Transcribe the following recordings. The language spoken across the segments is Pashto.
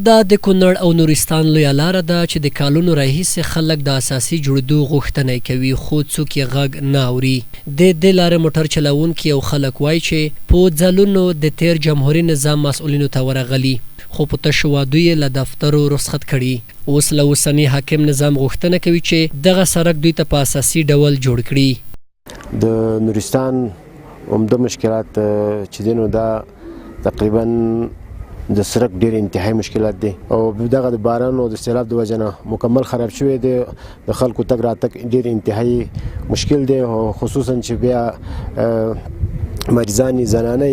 دا د کونړ او نورستان لویه لاره ده چې د کالونو راهیسې خلک د اساسي جوړېدو غوښتنه کوي خو څوک یې غږ نه اوري. د دې لارې موټر چلوونکي او خلک وایي چې په ځلونو د تیر جمهوري نظام مسؤلینو ته ورغلي خو په تشو وعدو یې له دفترو رخصت کړي. اوس له اوسني حاکم نظام غوښتنه کوي چې دغه سړک دوی ته په اساسي ډول جوړ کړي. د نورستان عمده مشکلات چې دي نو دا تقریبا د سړک ډېر انتهایی مشکلات دي او دغه د باران او د سیلاب د وجه نه مکمل خراب شوی دی. د خلکو تګ راتګ ډېر انتهایی مشکل دی خصوصا چې بیا مریضان زنانه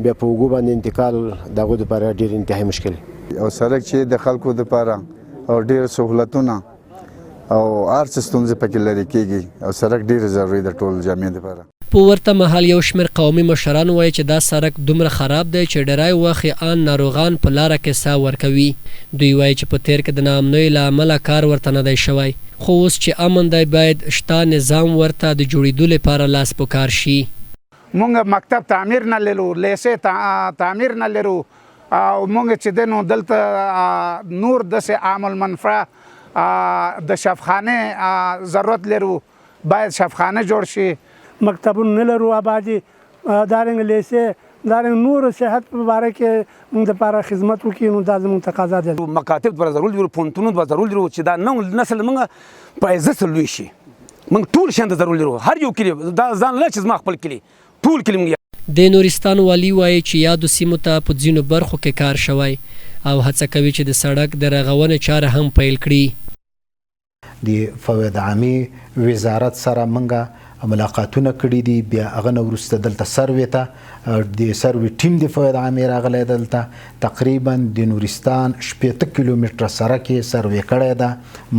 بیا په اوږو باندې انتقال د هغوی دپاره ډېر انتهایی مشکل او سړک چې د خلکو دپاره او ډېر سهولتونه او هر څه ستونزې پکې لرې کېږي او سړک ډېر ضروري د ټول جامعې دپاره. په ورته مهال یو شمېر قومي مشران وایي چې دا سړک دومره خراب دی چې ډېری وخت ان ناروغان په لاره کې ساه ورکوي. دوی وایي چې په تیر کې د ناامنیو له امله کار ورته نه دی شوی خو اوس چې امن دی باید شته نظام ورته د جوړېدو لپاره لاس په کار شي. مونږ مکتب تعمیر نه لرو، لیسې تعمیر نه لرو او مونږ چې دی نو دلته نور داسې عام المنفعه د شفخانې ضرورت لرو، باید شفخانه جوړ شي. مکتبونه نه لرو آبادي دارنګ لیسې دارنګ نور صحت په باره کې موږ دپاره خدمت وکړي نو دا زموږ تقاضا ده. مکاتب دپاره ضروري دي، پوهنتونونه دپاره ضروري دي چې دا نوی نسل موږ په عزت سره لوی شي. موږ ټول شیان ته ضروري لرو، هر یو کلي دا ځان نه چې زما خپل کلي ټول کلي موږ. د نورستان والي وایي چې یادو سیمو ته په ځینو برخو کې کار شوی او هڅه کوي چې د سړک د رغونې چاره هم پیل کړي. د فوایدو عامې وزارت سره موږ ملاقاتونه کړي دي. بیا هغه نه وروسته دلته سروې ته د سروې ټیم د فوایدو عامې راغلی دلته تقریبا د نورستان 80 کیلومتره سړک یې سروې کړی ده.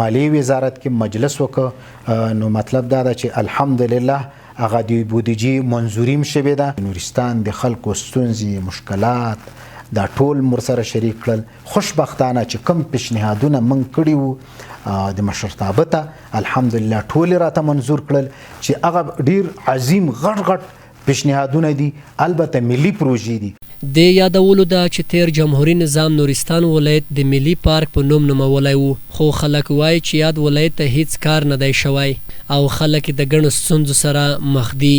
مالیې وزارت کې مجلس وکړ نو مطلب دا ده چې الحمدلله هغه د بودیجې منظوري هم شوې ده. نورستان د خلکو ستونزې مشکلات دا ټول مرسره شریک کړل. خوشبختانه چې کوم پیشنهادونه موږ کړي وو د مشرتابه ته الحمدلله ټول راته منظور کړل چې هغه ډیر عظیم غټ پیشنهادونه دي، البته ملي پروژې دي. د یادولو ده چې تیر جمهوري نظام نورستان ولایت د ملي پارک په نوم نومولی و خو خلک وایي چې یاد ولایت ته هیڅ کار نه دی شوی او خلک د ګڼو ستونزو سره مخ دي.